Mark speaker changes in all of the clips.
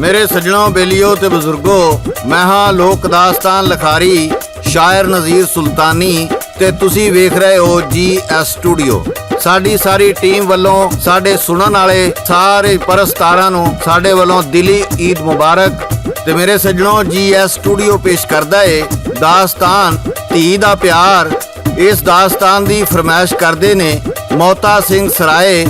Speaker 1: मेरे सज्जनों, बेलियो ते बुजुर्गो, मैं हाँ लोक दास्तान लिखारी शायर नज़ीर सुल्तानी ते तुसी वेख रहे हो GS स्टूडियो। साडी सारी टीम वालों साडे सुनन वाले सारे परस्तारां नूं साडे वालों दिली ईद मुबारक। ते मेरे सज्जनों, GS स्टूडियो पेश करदा है दास्तान धी दा प्यार। इस दास्तान दी फरमाइश करदे ने मोहता सिंह सराए,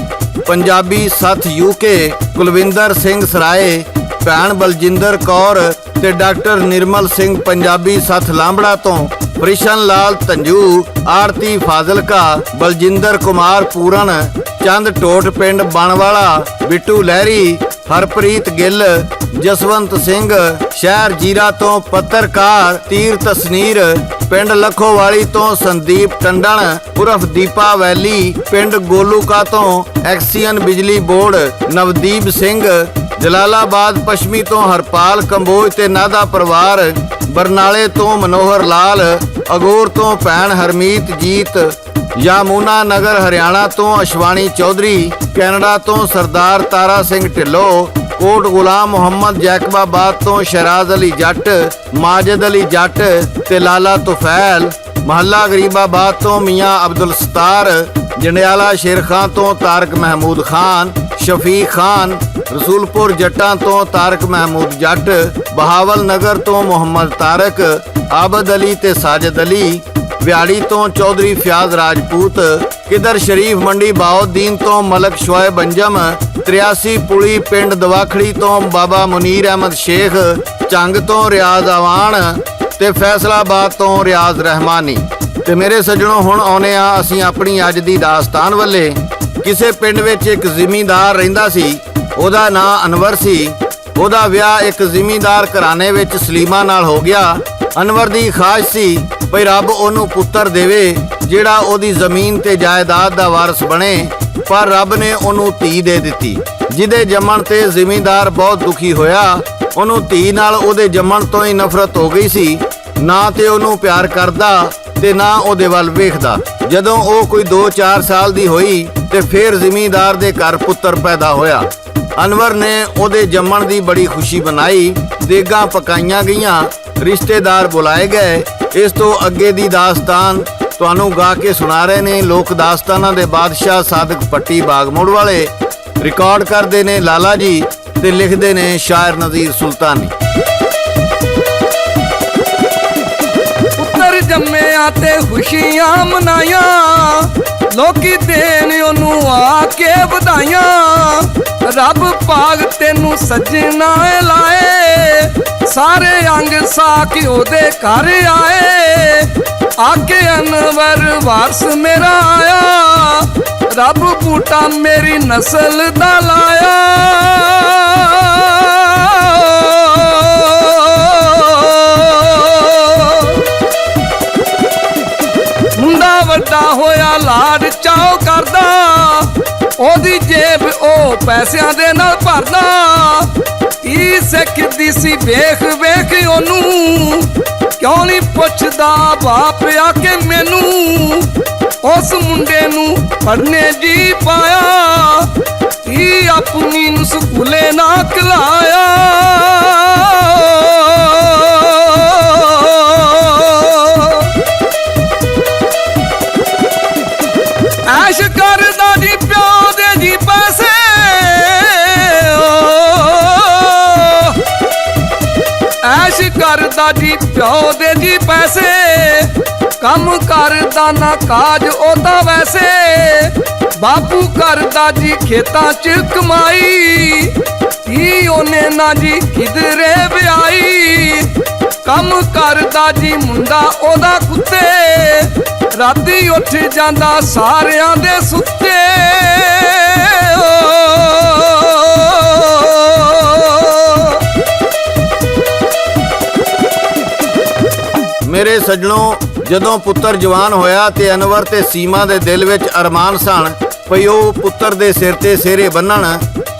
Speaker 1: पंजाबी सथ UK, कुलविंदर सिंह सराए, भैन बलजिंदर कौर ते डॉक्टर निर्मल सिंह पंजाबी सथ लांबड़ा तो, कृष्ण लाल तंजू, आरती फाजिलका, बलजिंदर कुमार पूरन, चंद टोट पिंड बनवाला, बिट्टू लहरी, हरप्रीत गिल, जसवंत सिंह शहर जीरा तो पत्रकार, तीर तसनीर पिंड लखोवाली तो संदीप टंडन उर्फ दीपा वैली, पिंड गोलूका तो एक्सीयन बिजली बोर्ड नवदीप सिंह, जलालाबाद पश्चिमी तो हरपाल कंबोज ते नादा परिवार, बरनाले तो मनोहर लाल, अगोर तो भैन हरमीत जीत, यामुना नगर हरियाणा तो अशवानी चौधरी, कैनेडा तो सरदार तारा सिंह ढिल्लो, कोट गुलाम मोहम्मद जैकबाबाद तो शराज अली जट, माजिद अली जट ते लाला तुफैल, महल्ला गरीबाबाद तो मियाँ अब्दुल सत्तार, जंडियाला शेर खां तो तारक महमूद खान, शफीक खान, रसूलपुर जट्टां तो तारक महमूद जट, बहावल नगर तो मोहम्मद तारक, आबद अली ते साजिद अली, व्याड़ी तो चौधरी फयाज राजपूत, किदर शरीफ मंडी बाउद्दीन तो मलक शोएब अंजम, 83 पुली पिंड दवाखड़ी तो बाबा मुनीर अहमद शेख, झंग तो रियाज आवान ते फैसलाबाद तो रियाज रहमानी। ते मेरे सज्जनों, हुण आउने आ असीं अपनी अज दी दास्तान वाले। किसे पिंड विच एक जिमींदार रहिंदा सी, ओहदा नां अनवर सी। ओहदा विआह एक जिमींदार घराने विच सलीमा नाल हो गया। अनवर दी ख्वाहिश सी भई रब ओहनूं पुत्तर देवे जिहड़ा ओहदी जमीन ते जायदाद दा वारस बने, पर रब ने ओहनूं धी दे दित्ती। जिहदे जम्मण ते जिमींदार बहुत दुखी होया। ओहनूं धी नाल ओहदे जम्मण तो ही नफरत हो गई सी। ना ते ओहनूं प्यार करदा ते ना ओहदे वल वेखदा। जदों ओह कोई 2-4 साल दी होई ते फिर जिमींदार दे घर पुत्तर पैदा होया। अनवर ने ओहदे जम्मण दी बड़ी खुशी मनाई। देगां पकाईयां गईयां, रिश्तेदार बुलाए गए। इस तो अगे दी दास्तान तुहानूं गा के सुना रहे ने लोक दास्तानां दे बादशाह सादक पट्टी बागमोड़ वाले। रिकॉर्ड करदे ने लाला जी ते लिखदे ने शायर नज़ीर सुल्तानी।
Speaker 2: पुत्तर जम्मिया ते खुशियां मनाइयां, लोकी देन ओनू आके बधाइयां। रब पाग तेनू सजना लाए, सारे अंग साक ओदे घर आए। आके अनवर वारस मेरा आया, रब बूटा मेरी नस्ल दा लाया। मुंडा वड्डा होया लाड चाओ करदा, ओदी जेब ओ पैसियां दे नाल भरदा। धी सिखदी सी वेख वेख ओनू, क्यों नहीं पुछदा बाप आके मैनू। उस मुंडे नू पढ़ने जी पाया, धी अपनी नू स्कूले ना खलाया। ऐश करदा जी प्यो दे जी पैसे, ऐश करदा जी प्यो दे जी पैसे। कम करदा ना काज ओदा वैसे, बापू करदा जी खेतां च कमाई। धी ओने ना जी किधरे ब्याई, कम करदा जी मुंडा ओदा कुत्ते। राती उठ जांदा सारियां दे सुत्ते।
Speaker 1: मेरे सज्जनों, जदों पुत्तर जवान होया ते अनवर ते सीमा दे दिल विच अरमान सन भई ओह पुत्तर दे सिर ते सेहरे बन्नण।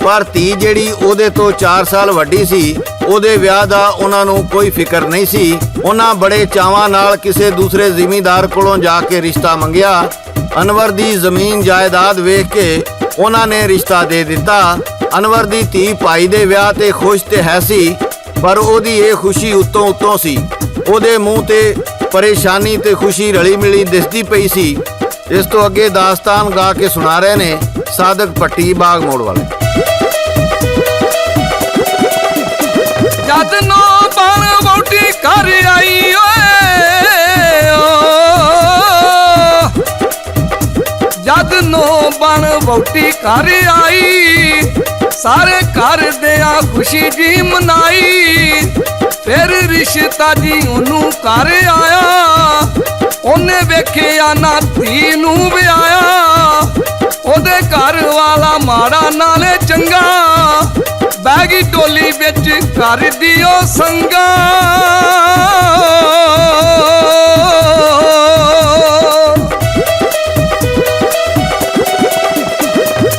Speaker 1: पर धी जिहड़ी ओहदे तो 4 साल वड्डी सी, ओहदे विआह दा उन्हां नूं कोई फिकर नहीं सी। उन्हां बड़े चावां नाल किसे दूसरे जिमींदार कोलों जाके रिश्ता मंगिया। अनवर दी जमीन जायदाद वेख के उन्हां ने रिश्ता दे दिता। ਅਨਵਰ ਦੀ ਧੀ ਭਾਈ ਦੇ ਵਿਆਹ ਤੇ ਖੁਸ਼ ਤੇ ਹੈ ਸੀ, ਪਰ ਉਹਦੀ ਇਹ ਖੁਸ਼ੀ ਉੱਤੋਂ ਸੀ। ਉਹਦੇ ਮੂੰਹ ਤੇ ਪਰੇਸ਼ਾਨੀ ਤੇ ਖੁਸ਼ੀ ਰਲੀ ਮਿਲੀ ਦਿਸਦੀ ਪਈ ਸੀ। ਇਸ ਤੋਂ ਅੱਗੇ ਦਾਸਤਾਨ ਗਾ ਕੇ ਸੁਣਾ ਰਹੇ ਨੇ ਸਾਦਕ ਭੱਟੀ ਬਾਗ ਮੋੜ ਵਾਲੇ।
Speaker 2: ਜਦ ਨੋ ਬਣ ਵਹੁਟੀ ਘਰ ਆਈ ਓਏ ਜਦ ਨੋ ਬਣ ਵਹੁਟੀ ਘਰ ਆਈ, ਸਾਰੇ ਘਰ ਦਿਆਂ ਖੁਸ਼ੀ ਜੀ ਮਨਾਈ। ਫਿਰ ਰਿਸ਼ਤਾ ਜੀ ਉਹਨੂੰ ਘਰ ਆਇਆ, ਉਹਨੇ ਵੇਖਿਆ ਨਾ ਧੀ ਨੂੰ ਵਿਆਹਿਆ। ਉਹਦੇ ਘਰ ਵਾਲਾ ਮਾੜਾ ਨਾਲੇ ਚੰਗਾ, ਬਹਿ ਗਈ ਡੋਲੀ ਵਿੱਚ ਘਰ ਦੀ ਉਹ ਸੰਗਾ।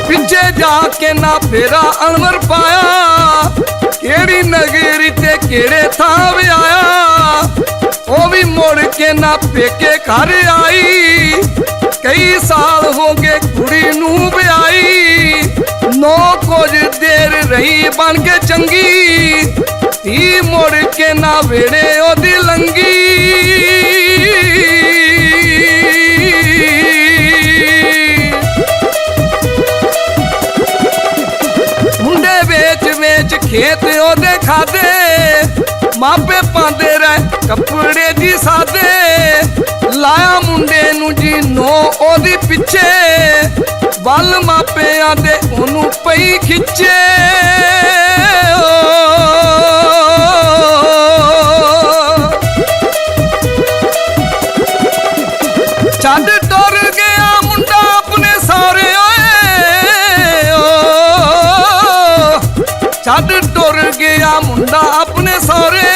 Speaker 2: ਪਿੱਛੇ ਜਾ ਕੇ ਨਾ ਫੇਰਾ ਅਨਵਰ ਪਾਇਆ, ਕਿਹੜੀ ਨਗਰੀ ਤੇ ਕਿਹੜੇ ਥਾਂ ਵਿਆਇਆ। ਉਹ ਵੀ ਮੁੜ ਕੇ ਨਾ ਪੇਕੇ ਘਰ ਆਈ, ਕਈ ਸਾਲ ਹੋ ਗਏ ਕੁੜੀ ਨੂੰ ਵਿਆਹੀ। ਨੋ ਕੁਝ ਦੇਰ ਰਹੀ ਬਣ ਕੇ ਚੰਗੀ, ਧੀ ਮੁੜ ਕੇ ਨਾ ਵੇੜੇ ਉਹਦੀ ਲੰਗੀ। ਮੁੰਡੇ ਵੇਚ ਖੇਤ ਉਹਦੇ ਖਾਦੇ, ਮਾਪੇ ਪਾਉਂਦੇ ਰਹੇ ਕੱਪੜੇ ਜੀ ਸਾਦੇ। ਲਾਇਆ ਮੁੰਡੇ ਨੂੰ ਜੀ ਨੋ ਉਹਦੀ ਪਿੱਛੇ, ਵੱਲ ਮਾਪਿਆਂ ਦੇ ਉਹਨੂੰ ਪਈ ਖਿੱਚੇ। ਛੱਡ ਟੁਰ ਗਿਆ ਮੁੰਡਾ ਆਪਣੇ ਸਹੁਰੇ ਓਏ ਛੱਡ ਟੁਰ ਗਿਆ ਮੁੰਡਾ ਆਪਣੇ ਸਹੁਰੇ,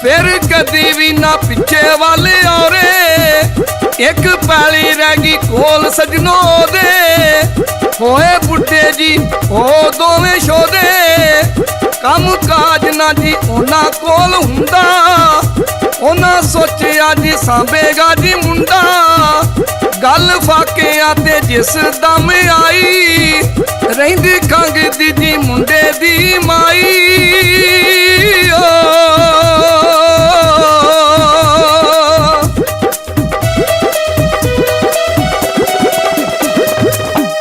Speaker 2: ਫਿਰ ਕਦੀ ਵੀ ਨਾ ਪਿੱਛੇ ਵੱਲ ਔਰੇ। ਇੱਕ ਪੈਲੀ ਰਹਿ ਗਈ ਕੋਲ ਸਜਣੋ ਦੇ, ਹੋਏ ਬੁੱਢੇ ਜੀ ਉਹ ਦੋਵੇਂ ਸ਼ੋਦੇ। ਕੰਮ ਕਾਜ ਨਾ ਜੀ ਉਹਨਾਂ ਕੋਲ ਹੁੰਦਾ, ਉਹਨਾਂ ਸੋਚਿਆ ਜੀ ਸਾਂਭੇਗਾ ਜੀ ਮੁੰਡਾ। ਗੱਲ ਫਾਕਿਆਂ ਤੇ ਜਿਸ ਦਮ ਆਈ, ਰਹਿੰਦੀ ਖੰਘਦੀ ਜੀ ਮੁੰਡੇ ਦੀ ਮਾਈ।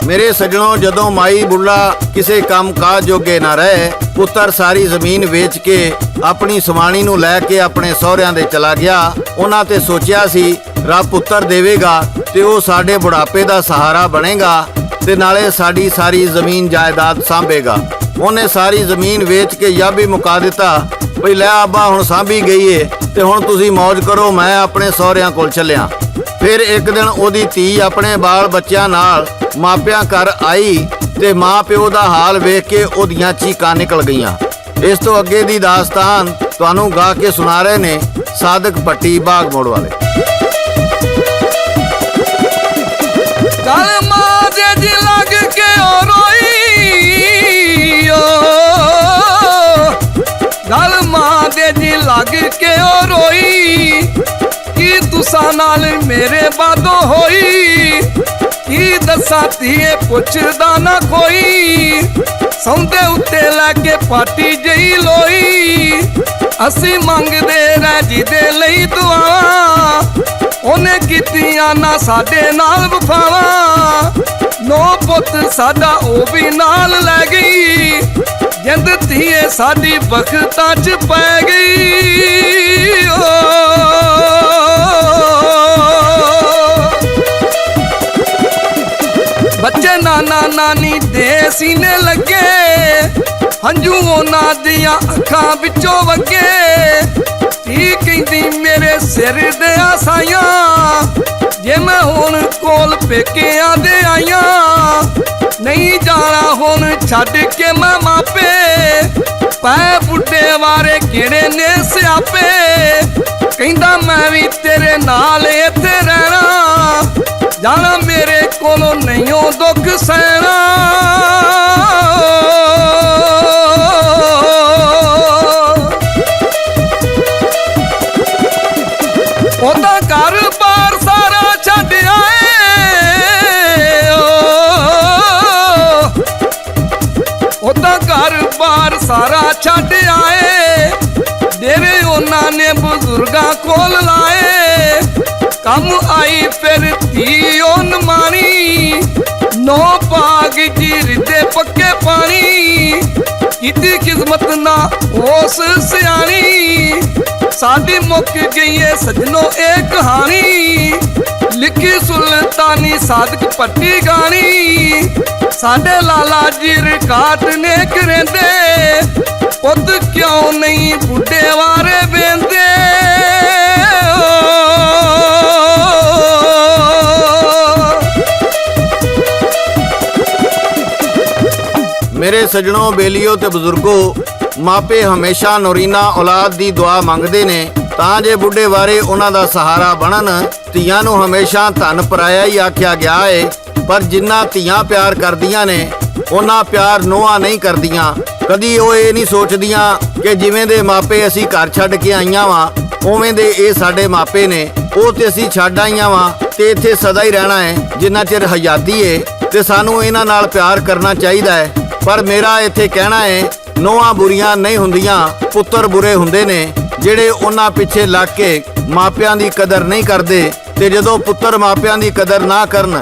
Speaker 1: ਮੇਰੇ ਸੱਜਣੋ, ਜਦੋਂ ਮਾਈ ਬੁੱਢਾ ਕਿਸੇ ਕੰਮ ਕਾਜ ਜੋਗੇ ਨਾ ਰਹੇ, ਪੁੱਤਰ ਸਾਰੀ ਜ਼ਮੀਨ ਵੇਚ ਕੇ ਆਪਣੀ ਸਵਾਣੀ ਨੂੰ ਲੈ ਕੇ ਆਪਣੇ ਸਹੁਰਿਆਂ ਦੇ ਚਲਾ ਗਿਆ। ਉਹਨਾਂ ਤੇ ਸੋਚਿਆ ਸੀ ਰੱਬ ਪੁੱਤਰ ਦੇਵੇਗਾ ਤੇ ਉਹ ਸਾਡੇ ਬੁਢਾਪੇ ਦਾ ਸਹਾਰਾ ਬਣੇਗਾ ਤੇ ਨਾਲੇ ਸਾਡੀ ਸਾਰੀ ਜ਼ਮੀਨ ਜਾਇਦਾਦ ਸਾਂਭੇਗਾ। ਉਹਨੇ ਸਾਰੀ ਜ਼ਮੀਨ ਵੇਚ ਕੇ ਯਾਬੀ ਮੁਕਾ ਦਿੱਤਾ, ਭਈ ਲੈ ਆਬਾ ਹੁਣ ਸਾਂਭੀ ਗਈ ਏ ਤੇ ਹੁਣ ਤੁਸੀਂ ਮौज ਕਰੋ, ਮੈਂ ਆਪਣੇ ਸਹੁਰਿਆਂ ਕੋਲ ਚੱਲਿਆ। ਫਿਰ ਇੱਕ ਦਿਨ ਉਹਦੀ ਧੀ ਆਪਣੇ ਬਾਲ ਬੱਚਿਆਂ ਨਾਲ ਮਾਪਿਆਂ ਘਰ ਆਈ ਤੇ ਮਾਂ ਪਿਓ ਦਾ ਹਾਲ ਵੇਖ ਕੇ ਉਹਦੀਆਂ ਚੀਕਾਂ ਨਿਕਲ ਗਈਆਂ। ਇਸ ਤੋਂ ਅੱਗੇ ਦੀ ਦਾਸਤਾਨ ਤੁਹਾਨੂੰ ਗਾ ਕੇ ਸੁਣਾ ਰਹੇ ਨੇ ਸਾਦਕ ਭੱਟੀ ਬਾਗ ਮੋੜ ਵਾਲੇ।
Speaker 2: ਗੱਲ ਮਾਂ ਦੇ ਜੀ ਲੱਗ ਕੇ ਉਹ ਰੋਈ ਗੱਲ ਮਾਂ ਦੇ ਜੀ ਲੱਗ ਕੇ ਉਹ ਰੋਈ। ਕੀ ਤੁਸਾਂ ਨਾਲ ਮੇਰੇ ਬਾਦੋਂ ਹੋਈ, ਕੀ ਦੱਸਾਂ ਧੀਏ ਪੁੱਛਦਾ ਨਾ ਕੋਈ। ਸੌਂਦੇ ਉੱਤੇ ਲੈ ਕੇ ਪਾਟੀ ਜਈ ਲੋਈ, ਅਸੀਂ ਮੰਗਦੇ ਰਹਿ ਜੀ ਦੇ ਲਈ ਦੁਆ। ਉਹਨੇ ਕੀਤੀਆਂ ਨਾ ਸਾਡੇ ਨਾਲ ਵਫਾਵਾਂ, ਨੋ ਪੁੱਤ ਸਾਡਾ ਉਹ ਵੀ ਨਾਲ ਲੈ ਗਈ। ਜਿੰਦ ਧੀਏ ਸਾਡੀ ਬਖਤਾਂ 'ਚ ਪੈ ਗਈ। ਬੱਚੇ ਨਾਨਾ ਨਾਨੀ ਦੇ ਸੀਨੇ ਲੱਗੇ, ਹੰਝੂ ਉਹਨਾਂ ਦੀਆਂ ਅੱਖਾਂ ਵਿੱਚੋਂ ਵਗੇ। ਧੀ ਕਹਿੰਦੀ ਮੇਰੇ ਸਿਰ ਦੇ ਆਸਾਈਆਂ, ਜੇ ਮੈਂ ਹੁਣ ਕੋਲ ਪੇਕਿਆਂ ਦੇ ਆਈਆਂ। ਨਹੀਂ ਜਾਣਾ ਹੁਣ ਛੱਡ ਕੇ ਮੈਂ ਮਾਪੇ, ਪੈ ਬੁੱਢੇ ਵਾਰੇ ਕਿਹੜੇ ਨੇ ਸਿਆਪੇ। ਕਹਿੰਦਾ ਮੈਂ ਵੀ ਤੇਰੇ ਨਾਲ ਇੱਥੇ ਰਹਿਣਾ, ਜਾਣਾ ਮੇਰੇ ਕੋਲੋਂ ਨਹੀਂ ਉਹ ਦੁੱਖ ਸਹਿਣਾ। ਉਹਦਾ ਘਰ-ਬਾਰ ਸਾਰਾ ਛੱਡ ਆਏ, ਕੰਮ ਆਈ ਫਿਰ ਧੀ ਉਹ ਨਮਾਣੀ, ਨੋ ਭਾਗ ਜੀਰ ਦੇ ਪੱਕੇ ਪਾਣੀ, ਕੀਤੀ ਕਿਸਮਤ ਨਾ ਉਸ ਸਿਆਣੀ, ਸਾਡੀ ਮੁੱਕ ਗਈ ਏ ਸਜਣੋ ਇਹ ਕਹਾਣੀ, ਲਿਖੀ ਸੁਲਤਾਨੀ ਸਾਦਕ ਪੱਟੀ ਗਾਣੀ, ਸਾਡੇ ਲਾਲਾ ਜੀ ਰਿਕਾਰਡ ਨੇ ਕਰਿੰਦੇ, ਪੁੱਤ ਕਿਉਂ ਨਹੀਂ ਬੁੱਢੇ ਵਾਰੇ ਵੇਂਦੇ।
Speaker 1: ਮੇਰੇ ਸਜਣੋ, ਬੇਲੀਓ ਤੇ ਬਜ਼ੁਰਗੋ, ਮਾਪੇ ਹਮੇਸ਼ਾ ਨੌਰੀਨਾ ਔਲਾਦ ਦੀ ਦੁਆ ਮੰਗਦੇ ਨੇ ਤਾਂ ਜੇ ਬੁੱਢੇ ਵਾਰੇ ਉਹਨਾਂ ਦਾ ਸਹਾਰਾ ਬਣਨ। ਧੀਆਂ ਨੂੰ ਹਮੇਸ਼ਾ ਧਨ ਪਰਾਇਆ ਹੀ ਆਖਿਆ ਗਿਆ ਏ, ਪਰ ਜਿੰਨਾ ਧੀਆਂ ਪਿਆਰ ਕਰਦੀਆਂ ਨੇ ਉਹਨਾਂ ਪਿਆਰ ਨੋਹਾਂ ਨਹੀਂ ਕਰਦੀਆਂ। ਕਦੀ ਉਹ ਇਹ ਨਹੀਂ ਸੋਚਦੀਆਂ ਕਿ ਜਿਵੇਂ ਦੇ ਮਾਪੇ ਅਸੀਂ ਘਰ ਛੱਡ ਕੇ ਆਈਆਂ ਵਾਂ ਉਵੇਂ ਦੇ ਇਹ ਸਾਡੇ ਮਾਪੇ ਨੇ, ਉਹ ਤੇ ਅਸੀਂ ਛੱਡ ਆਈਆਂ ਵਾਂ ਤੇ ਇੱਥੇ ਸਦਾ ਹੀ ਰਹਿਣਾ ਹੈ ਜਿੰਨਾ ਚਿਰ ਹਯਾਤੀ ਏ, ਤੇ ਸਾਨੂੰ ਇਹਨਾਂ ਨਾਲ ਪਿਆਰ ਕਰਨਾ ਚਾਹੀਦਾ ਹੈ। ਪਰ ਮੇਰਾ ਇੱਥੇ ਕਹਿਣਾ ਹੈ, ਨੋਹਾਂ ਬੁਰੀਆਂ ਨਹੀਂ ਹੁੰਦੀਆਂ, ਪੁੱਤਰ ਬੁਰੇ ਹੁੰਦੇ ਨੇ ਜਿਹੜੇ ਉਹਨਾਂ ਪਿੱਛੇ ਲੱਗ ਕੇ ਮਾਪਿਆਂ ਦੀ ਕਦਰ ਨਹੀਂ ਕਰਦੇ। ਤੇ ਜਦੋਂ ਪੁੱਤਰ ਮਾਪਿਆਂ ਦੀ ਕਦਰ ਨਾ ਕਰਨ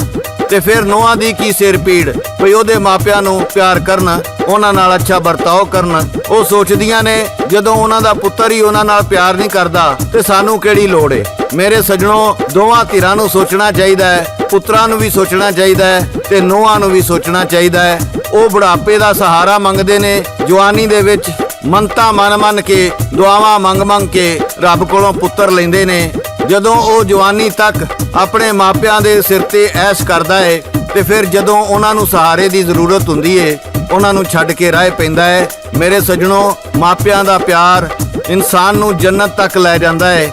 Speaker 1: ਤੇ ਫਿਰ ਨੋਹਾਂ ਦੀ ਕੀ ਸਿਰ ਪੀੜ, ਭਈ ਉਹਦੇ ਮਾਪਿਆਂ ਨੂੰ ਪਿਆਰ ਕਰਨ, ਉਹਨਾਂ ਨਾਲ ਅੱਛਾ ਵਰਤਾਓ ਕਰਨ। ਉਹ ਸੋਚਦੀਆਂ ਨੇ ਜਦੋਂ ਉਹਨਾਂ ਦਾ ਪੁੱਤਰ ਹੀ ਉਹਨਾਂ ਨਾਲ ਪਿਆਰ ਨਹੀਂ ਕਰਦਾ ਤੇ ਸਾਨੂੰ ਕਿਹੜੀ ਲੋੜ ਏ। ਮੇਰੇ ਸਜਣੋ, ਦੋਵਾਂ ਧਿਰਾਂ ਨੂੰ ਸੋਚਣਾ ਚਾਹੀਦਾ ਹੈ, ਪੁੱਤਰਾਂ ਨੂੰ ਵੀ ਸੋਚਣਾ ਚਾਹੀਦਾ ਹੈ ਤੇ ਨੋਹਾਂ ਨੂੰ ਵੀ ਸੋਚਣਾ ਚਾਹੀਦਾ ਹੈ। ਉਹ ਬੁਢਾਪੇ ਦਾ ਸਹਾਰਾ ਮੰਗਦੇ ਨੇ, ਜਵਾਨੀ ਦੇ ਵਿੱਚ ਮੰਨਤਾਂ ਮੰਨ ਕੇ, ਦੁਆਵਾਂ ਮੰਗ ਕੇ ਰੱਬ ਕੋਲੋਂ ਪੁੱਤਰ ਲੈਂਦੇ ਨੇ। ਜਦੋਂ ਉਹ ਜਵਾਨੀ ਤੱਕ ਆਪਣੇ ਮਾਪਿਆਂ ਦੇ ਸਿਰ ਤੇ ਐਸ਼ ਕਰਦਾ ਏ ਤੇ ਫਿਰ ਜਦੋਂ ਉਹਨਾਂ ਨੂੰ ਸਹਾਰੇ ਦੀ ਜ਼ਰੂਰਤ ਹੁੰਦੀ ਏ ਉਹਨਾਂ ਨੂੰ ਛੱਡ ਕੇ ਰਾਹ ਪੈਂਦਾ ਹੈ। ਮੇਰੇ ਸਜਣੋ, ਮਾਪਿਆਂ ਦਾ ਪਿਆਰ ਇਨਸਾਨ ਨੂੰ ਜੰਨਤ ਤੱਕ ਲੈ ਜਾਂਦਾ ਹੈ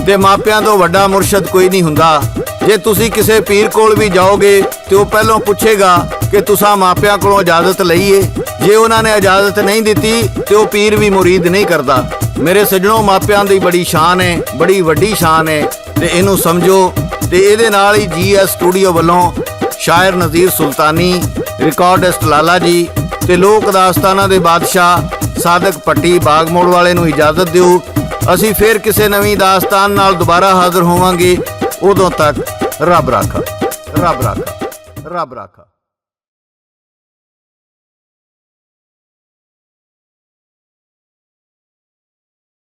Speaker 1: ਤੇ ਮਾਪਿਆਂ ਤੋਂ ਵੱਡਾ ਮੁਰਸ਼ਦ ਕੋਈ ਨਹੀਂ ਹੁੰਦਾ। ਜੇ ਤੁਸੀਂ ਕਿਸੇ ਪੀਰ ਕੋਲ ਵੀ ਜਾਓਗੇ ਤੇ ਉਹ ਪਹਿਲਾਂ ਪੁੱਛੇਗਾ ਕਿ ਤੁਸੀਂ ਮਾਪਿਆਂ ਕੋਲੋਂ ਇਜਾਜ਼ਤ ਲਈ ਏ। ਜੇ ਉਹਨਾਂ ਨੇ ਇਜਾਜ਼ਤ ਨਹੀਂ ਦਿੱਤੀ ਤੇ ਉਹ ਪੀਰ ਵੀ ਮੁਰੀਦ ਨਹੀਂ ਕਰਦਾ। ਮੇਰੇ ਸਜਣੋ, ਮਾਪਿਆਂ ਦੀ ਬੜੀ ਸ਼ਾਨ ਹੈ, ਬੜੀ ਵੱਡੀ ਸ਼ਾਨ ਹੈ ਤੇ ਇਹਨੂੰ ਸਮਝੋ। ਤੇ ਇਹਦੇ ਨਾਲ ਹੀ GS ਸਟੂਡੀਓ ਵੱਲੋਂ ਸ਼ਾਇਰ ਨਜ਼ੀਰ ਸੁਲਤਾਨੀ, ਰਿਕਾਰਡਿਸਟ ਲਾਲਾ ਜੀ ਤੇ ਲੋਕ ਦਾਸਤਾਨਾਂ ਦੇ ਬਾਦਸ਼ਾਹ ਸਾਦਕ ਪੱਟੀ ਬਾਗਮੋੜ ਵਾਲੇ ਨੂੰ ਇਜਾਜ਼ਤ ਦਿਓ। ਅਸੀਂ ਫਿਰ ਕਿਸੇ ਨਵੀਂ ਦਾਸਤਾਨ ਨਾਲ ਦੁਬਾਰਾ ਹਾਜ਼ਰ ਹੋਵਾਂਗੇ। ਉਦੋਂ ਤੱਕ ਰੱਬ ਰਾਖਾ, ਰੱਬ ਰਾਖਾ, ਰੱਬ ਰਾਖਾ।